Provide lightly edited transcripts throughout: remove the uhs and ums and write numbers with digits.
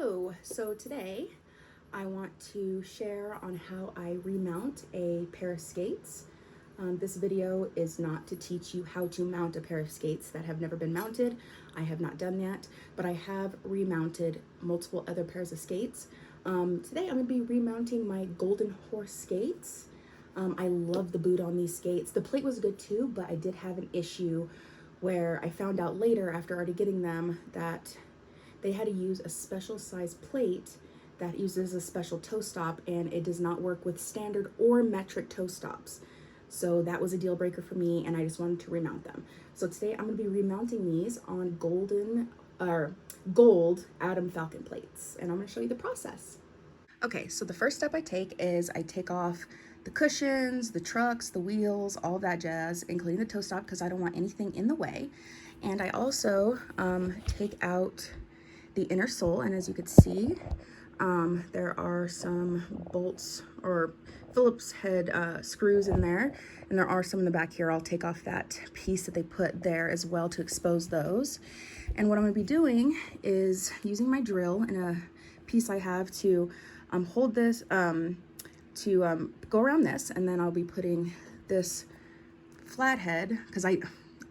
Hello, so today I want to share on how I remount a pair of skates. This video is not to teach you how to mount a pair of skates that have never been mounted. I have not done that, but I have remounted multiple other pairs of skates. Today I'm going to be remounting my Golden Horse skates. I love the boot on these skates. The plate was good too, but I did have an issue where I found out later after already getting them that they had to use a special size plate that uses a special toe stop, and it does not work with standard or metric toe stops. So that was a deal breaker for me, and I just wanted to remount them. So today I'm going to be remounting these on gold Atom Falcon plates, and I'm going to show you the process. Okay, so the first step I take is I take off the cushions, the trucks, the wheels, all that jazz, including the toe stop, because I don't want anything in the way. And I also take out the inner sole, and as you can see, there are some bolts or Phillips head screws in there, and there are some in the back here. I'll take off that piece that they put there as well to expose those. And what I'm going to be doing is using my drill and a piece I have to hold this to go around this, and then I'll be putting this flathead, because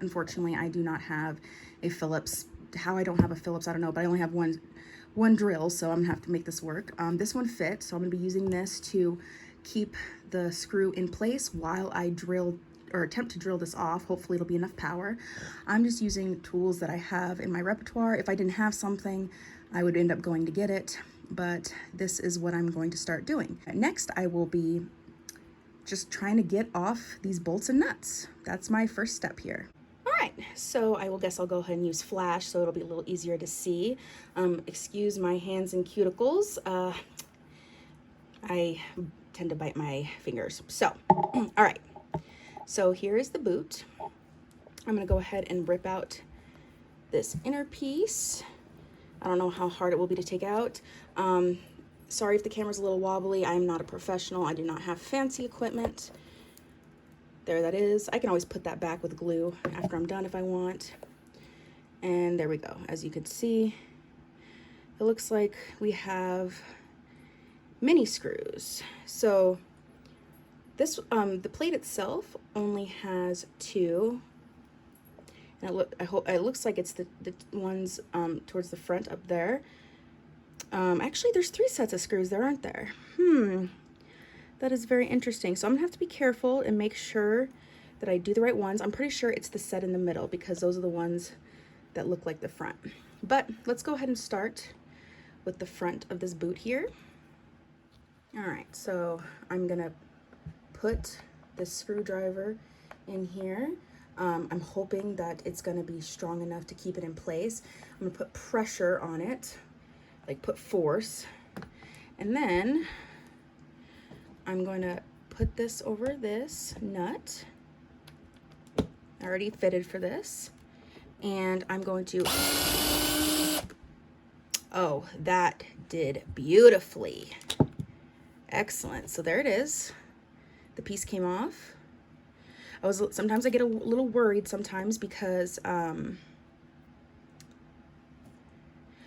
unfortunately I do not have a Phillips. How I don't have a Phillips, I don't know, but I only have one drill, so I'm gonna have to make this work. This one fits, so I'm gonna be using this to keep the screw in place while I drill or attempt to drill this off. Hopefully it'll be enough power. I'm just using tools that I have in my repertoire. If I didn't have something, I would end up going to get it, but this is what I'm going to start doing. Next, I will be just trying to get off these bolts and nuts. That's my first step here. So I will guess I'll go ahead and use flash so it'll be a little easier to see. Excuse my hands and cuticles. I tend to bite my fingers. So, all right. So here is the boot. I'm gonna go ahead and rip out this inner piece. I don't know how hard it will be to take out. Sorry if the camera's a little wobbly. I'm not a professional. I do not have fancy equipment. There that is. I can always put that back with glue after I'm done if I want. And there we go. As you can see, it looks like we have mini screws. So this the plate itself only has two. And it looks like it's the ones towards the front up there. Actually there's 3 sets of screws there, aren't there? That is very interesting. So I'm gonna have to be careful and make sure that I do the right ones. I'm pretty sure it's the set in the middle because those are the ones that look like the front. But let's go ahead and start with the front of this boot here. All right, so I'm gonna put this screwdriver in here. I'm hoping that it's gonna be strong enough to keep it in place. I'm gonna put pressure on it, like put force, and then I'm going to put this over this nut. I already fitted for this. And I'm going to, oh, that did beautifully. Excellent. So there it is. The piece came off. Sometimes I get a little worried sometimes because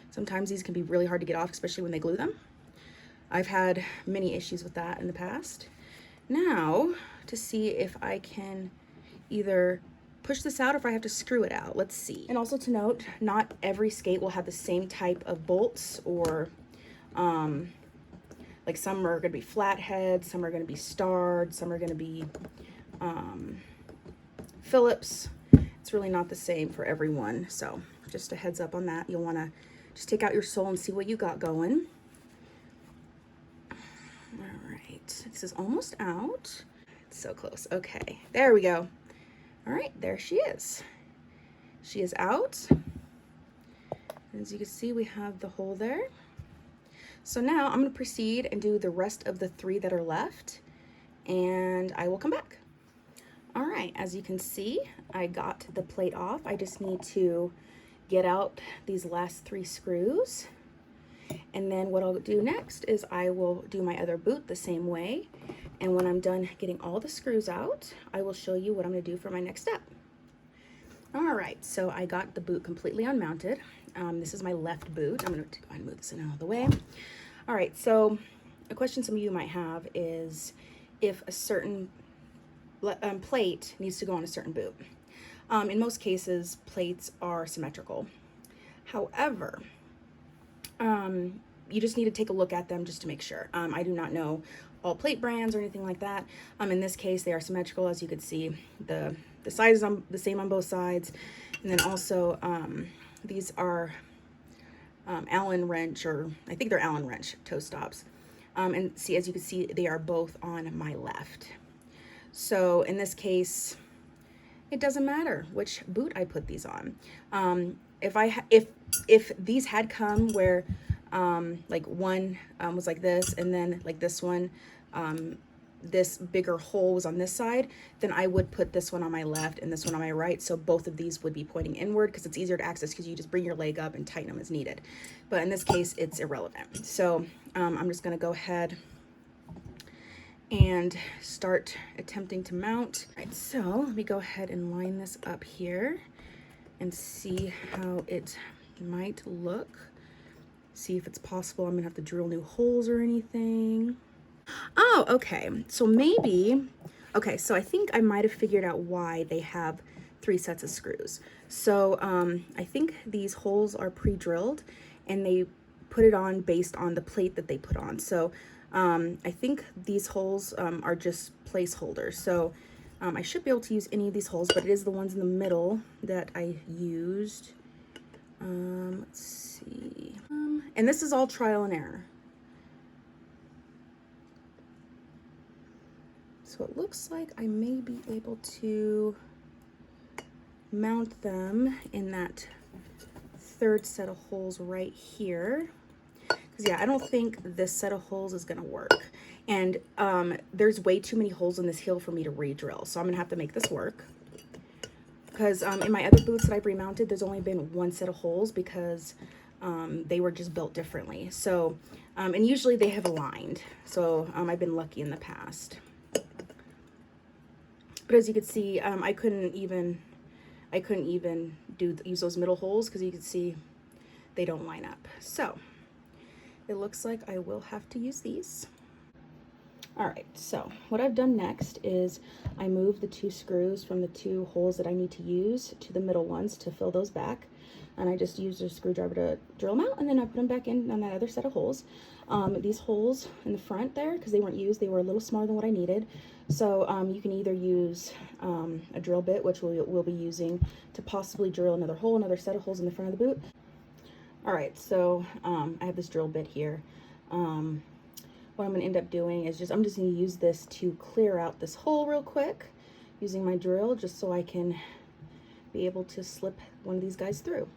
sometimes these can be really hard to get off, especially when they glue them. I've had many issues with that in the past. Now, to see if I can either push this out or if I have to screw it out. Let's see. And also to note, not every skate will have the same type of bolts, or like some are gonna be flathead, some are gonna be starred, some are gonna be Phillips. It's really not the same for everyone. So just a heads up on that. You'll wanna just take out your sole and see what you got going. This is almost out. It's so close. Okay, there we go. All right, there she is. She is out. As you can see, we have the hole there. So now I'm going to proceed and do the rest of the 3 that are left, and I will come back. All right, as you can see, I got the plate off. I just need to get out these last 3 screws. And then what I'll do next is I will do my other boot the same way. And when I'm done getting all the screws out, I will show you what I'm going to do for my next step. All right, so I got the boot completely unmounted. This is my left boot. I'm going to go ahead and move this out of the way. All right, so a question some of you might have is if a certain plate needs to go on a certain boot. In most cases, plates are symmetrical. However, you just need to take a look at them just to make sure. I do not know all plate brands or anything like that. In this case, they are symmetrical. As you can see, the size is the same on both sides. And then also, these are Allen wrench, or I think they're Allen wrench toe stops. And see, as you can see, they are both on my left. So in this case, it doesn't matter which boot I put these on. If these had come where like one was like this, and then like this one, this bigger hole was on this side, then I would put this one on my left and this one on my right, so both of these would be pointing inward because it's easier to access because you just bring your leg up and tighten them as needed. But in this case, it's irrelevant. So I'm just going to go ahead and start attempting to mount. All right, so let me go ahead and line this up here and see how it might look. See if it's possible I'm gonna have to drill new holes or anything. Oh, okay, so maybe, okay, so I think I might have figured out why they have 3 sets of screws. So I think these holes are pre-drilled and they put it on based on the plate that they put on. So I think these holes are just placeholders. So I should be able to use any of these holes, but it is the ones in the middle that I used. Let's see. And this is all trial and error. So it looks like I may be able to mount them in that 3rd set of holes right here. Because yeah, I don't think this set of holes is gonna work. And there's way too many holes in this heel for me to re-drill. So I'm gonna have to make this work. Because in my other boots that I've remounted, there's only been 1 set of holes because they were just built differently. So, and usually they have aligned. So I've been lucky in the past. But as you can see, I couldn't even use those middle holes because you can see they don't line up. So it looks like I will have to use these. All right, so what I've done next is I moved the 2 screws from the 2 holes that I need to use to the middle ones to fill those back. And I just used a screwdriver to drill them out, and then I put them back in on that other set of holes. These holes in the front there, because they weren't used, they were a little smaller than what I needed. So you can either use a drill bit, which we'll be using to possibly drill another set of holes in the front of the boot. All right, so I have this drill bit here. What I'm going to end up doing is I'm just going to use this to clear out this hole real quick using my drill, just so I can be able to slip one of these guys through.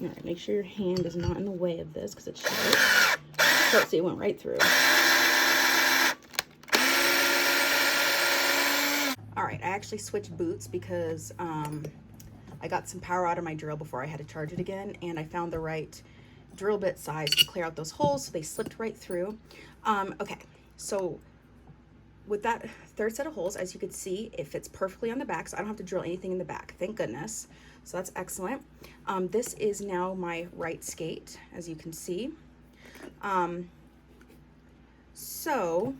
All right, make sure your hand is not in the way of this because it's sharp. Oh, see, it went right through. All right, I actually switched boots because I got some power out of my drill before I had to charge it again, and I found the right drill bit size to clear out those holes, so they slipped right through. Okay, so with that 3rd set of holes, as you can see, it fits perfectly on the back, so I don't have to drill anything in the back, thank goodness. So that's excellent. This is now my right skate, as you can see. So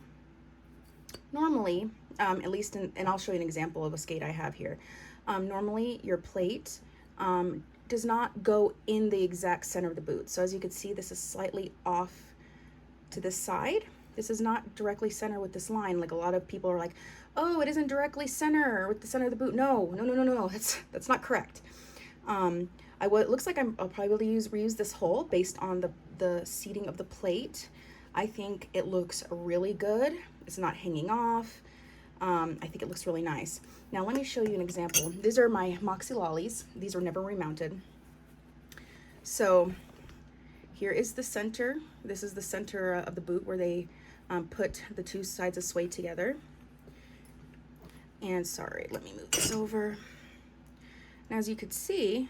normally, at least and I'll show you an example of a skate I have here. Normally your plate does not go in the exact center of the boot. So as you can see, this is slightly off to this side. This is not directly center with this line. Like a lot of people are like, oh, it isn't directly center with the center of the boot. No, that's not correct. It looks like I'll probably reuse this hole based on the seating of the plate. I think it looks really good. It's not hanging off. I think it looks really nice. Now let me show you an example. These are my Moxie Lollies. These were never remounted. So here is the center. This is the center of the boot where they put the 2 sides of suede together. And sorry, let me move this over. Now as you can see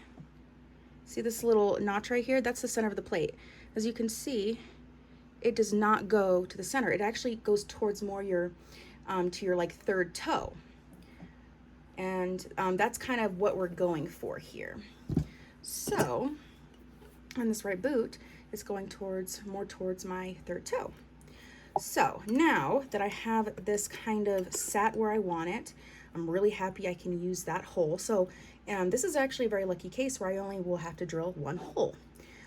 this little notch right here? That's the center of the plate. As you can see, it does not go to the center. It actually goes towards more your to your like 3rd toe. And that's kind of what we're going for here. So on this right boot, it's going more towards my third toe. So now that I have this kind of sat where I want it, I'm really happy I can use that hole. So this is actually a very lucky case where I only will have to drill one hole.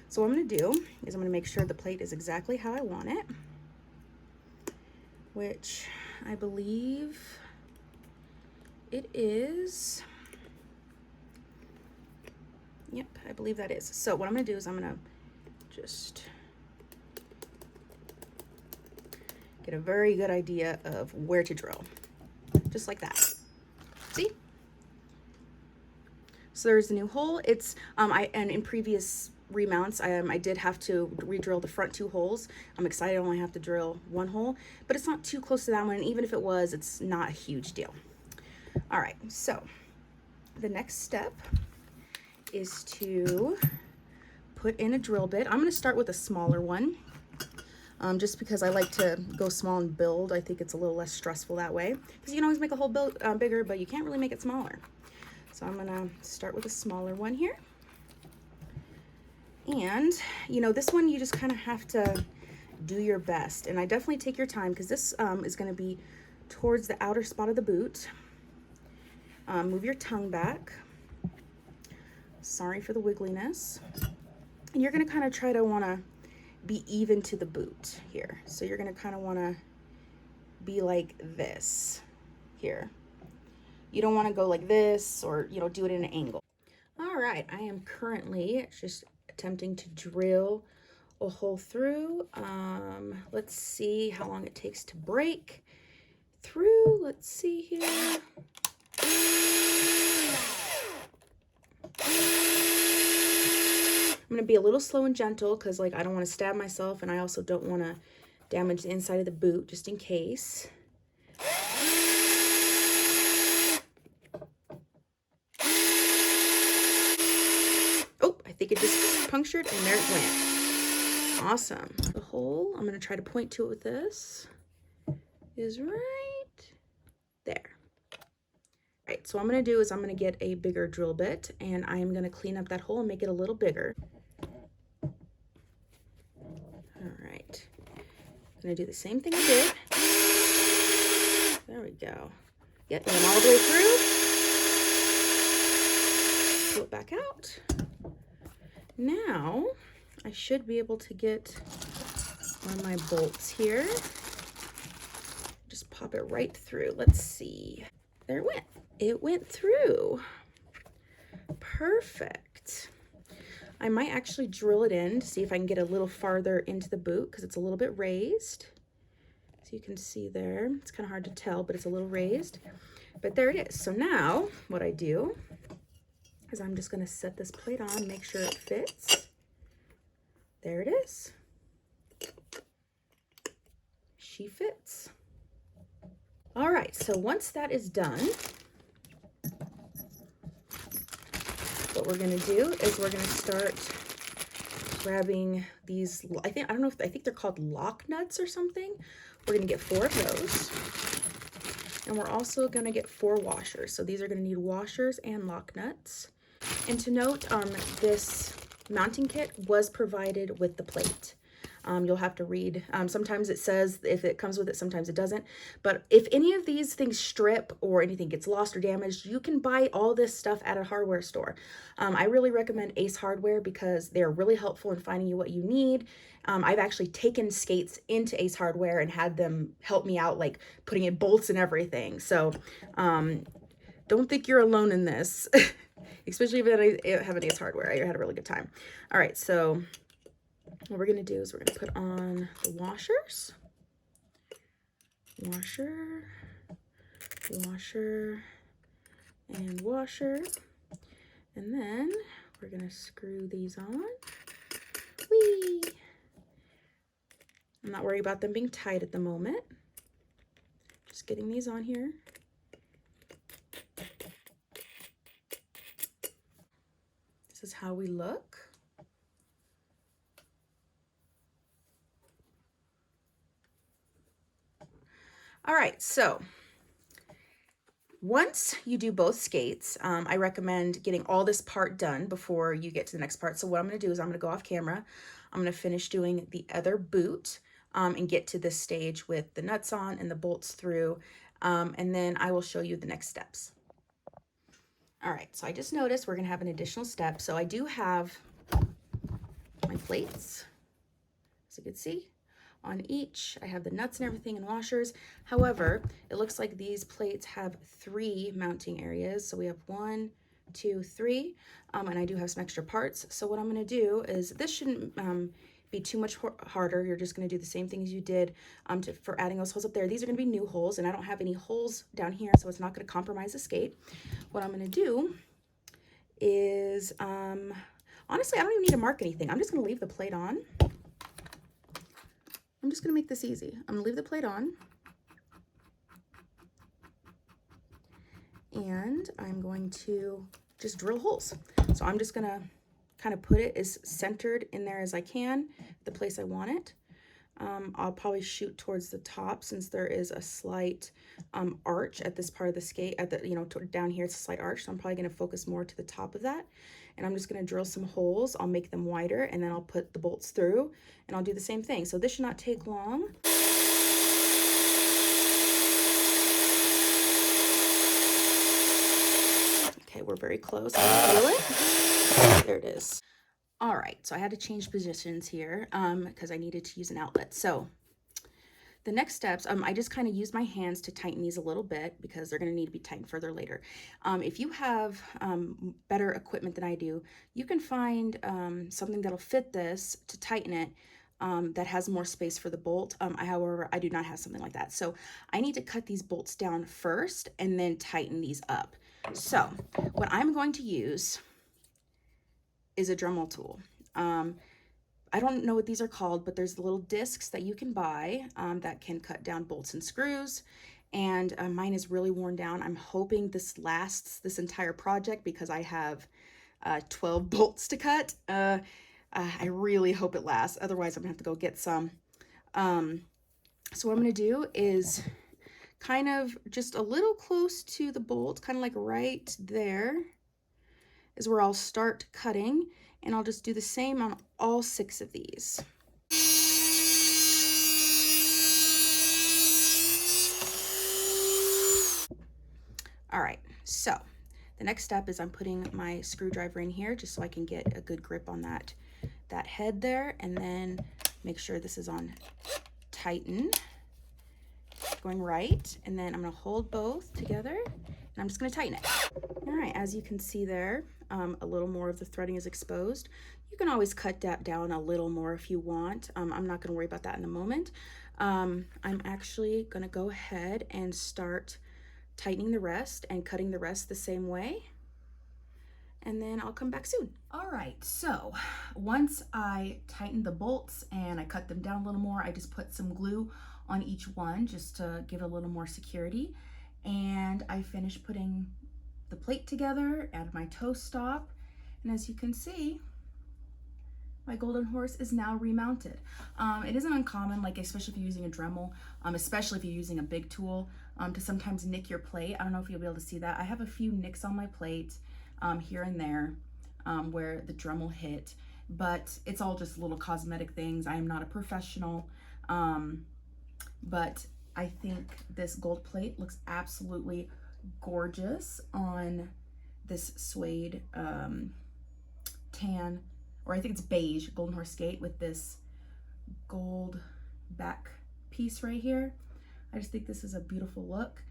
So what I'm going to do is I'm going to make sure the plate is exactly how I want it, which I believe it is. Yep, I believe that is. So what I'm going to do is I'm going to just get a very good idea of where to drill, just like that. See? So there's the new hole. It's and in previous remounts I did have to re-drill the front 2 holes. I'm excited I only have to drill 1 hole, but it's not too close to that one, and even if it was, it's not a huge deal. All right, so the next step is to put in a drill bit. I'm going to start with a smaller one, just because I like to go small and build. I think it's a little less stressful that way, because you can always make a hole bigger, but you can't really make it smaller. So I'm going to start with a smaller one here. And, you know, this one you just kind of have to do your best. And I definitely take your time, because this is going to be towards the outer spot of the boot. Move your tongue back. Sorry for the wiggliness. And you're going to kind of try to want to be even to the boot here. So you're going to kind of want to be like this here. You don't want to go like this, or, you know, do it in an angle. All right, I am currently just attempting to drill a hole through. Let's see how long it takes to break through. Let's see here. I'm going to be a little slow and gentle, because like I don't want to stab myself, and I also don't want to damage the inside of the boot, just in case. Oh, I think it just punctured, and there it went. Awesome. The hole, I'm going to try to point to it with this, is right there. All right, so what I'm going to do is I'm going to get a bigger drill bit, and I am going to clean up that hole and make it a little bigger. All right, I'm going to do the same thing I did. There we go. Yep, and all the way through. Pull it back out. Now, I should be able to get on my bolts here. Just pop it right through. Let's see. There it went. It went through. Perfect. I might actually drill it in to see if I can get a little farther into the boot, because it's a little bit raised. So you can see there, it's kind of hard to tell, but it's a little raised. But there it is. So now what I do is I'm just going to set this plate on, make sure it fits. There it is. She fits. All right, so once that is done, what we're going to do is we're going to start grabbing these, I think they're called lock nuts or something. We're going to get 4 of those. And we're also going to get 4 washers. So these are going to need washers and lock nuts. And to note, this mounting kit was provided with the plate. You'll have to read. Sometimes it says if it comes with it, sometimes it doesn't. But if any of these things strip or anything gets lost or damaged, you can buy all this stuff at a hardware store. I really recommend Ace Hardware, because they're really helpful in finding you what you need. I've actually taken skates into Ace Hardware and had them help me out, like putting in bolts and everything. So don't think you're alone in this, especially if I have an Ace Hardware. I had a really good time. All right, so what we're going to do is we're going to put on the washers. Washer, washer, and washer. And then we're going to screw these on. Whee! I'm not worried about them being tight at the moment. Just getting these on here. This is how we look. All right, so Once you do both skates, I recommend getting all this part done before you get to the next part. So what I'm going to do is I'm going to go off camera. I'm going to finish doing the other boot and get to this stage with the nuts on and the bolts through. And then I will show you the next steps. All right, so I just noticed we're going to have an additional step. So I do have my plates, as you can see. On each, I have the nuts and everything and washers. However, it looks like these plates have 3 mounting areas. So we have 1, 2, 3, and I do have some extra parts. So what I'm going to do is, this shouldn't be too much harder. You're just going to do the same thing as you did for adding those holes up there. These are going to be new holes, and I don't have any holes down here, so it's not going to compromise the skate. What I'm going to do is, honestly, I don't even need to mark anything. I'm just going to leave the plate on. I'm just going to make this easy. I'm going to leave the plate on. And I'm going to just drill holes. So I'm just going to kind of put it as centered in there as I can, the place I want it. I'll probably shoot towards the top since there is a slight arch at this part of the skate, at the, down here it's a slight arch. So I'm probably going to focus more to the top of that. And I'm just going to drill some holes. I'll make them wider and then I'll put the bolts through and I'll do the same thing. So this should not take long. Okay, we're very close. I can feel it. There it is. All right, so I had to change positions here because I needed to use an outlet. So the next steps, I just kind of use my hands to tighten these a little bit because they're going to need to be tightened further later. If you have better equipment than I do, you can find something that'll fit this to tighten it that has more space for the bolt. However, I do not have something like that. So I need to cut these bolts down first and then tighten these up. So what I'm going to use is a Dremel tool. I don't know what these are called, but there's little discs that you can buy that can cut down bolts and screws. And mine is really worn down. I'm hoping this lasts this entire project because I have 12 bolts to cut. I really hope it lasts. Otherwise, I'm gonna have to go get some. So what I'm gonna do is kind of just a little close to the bolt, kind of like right there is where I'll start cutting. And I'll just do the same on all 6 of these. All right, so the next step is I'm putting my screwdriver in here just so I can get a good grip on that head there, and then make sure this is on tighten, going right, and then I'm gonna hold both together and I'm just gonna tighten it. All right, as you can see there, a little more of the threading is exposed. You can always cut that down a little more if you want. I'm not gonna worry about that in a moment. I'm actually gonna go ahead and start tightening the rest and cutting the rest the same way. And then I'll come back soon. All right, so once I tightened the bolts and I cut them down a little more, I just put some glue on each one just to give it a little more security. And I finished putting the plate together, add my toe stop, and as you can see, my golden horse is now remounted. It isn't uncommon, like especially if you're using a Dremel, especially if you're using a big tool, to sometimes nick your plate. I don't know if you'll be able to see that. I have a few nicks on my plate here and there where the Dremel hit, but it's all just little cosmetic things. I am not a professional, but I think this gold plate looks absolutely gorgeous on this suede tan, or I think it's beige golden horse skate with this gold back piece right here. I just think this is a beautiful look,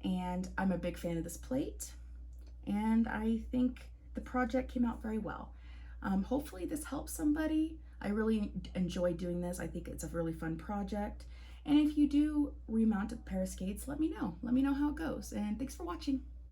and I'm a big fan of this plate, and I think the project came out very well. Hopefully this helps somebody. I really enjoy doing this. I think it's a really fun project. And if you do remount a pair of skates, let me know. Let me know how it goes. And thanks for watching.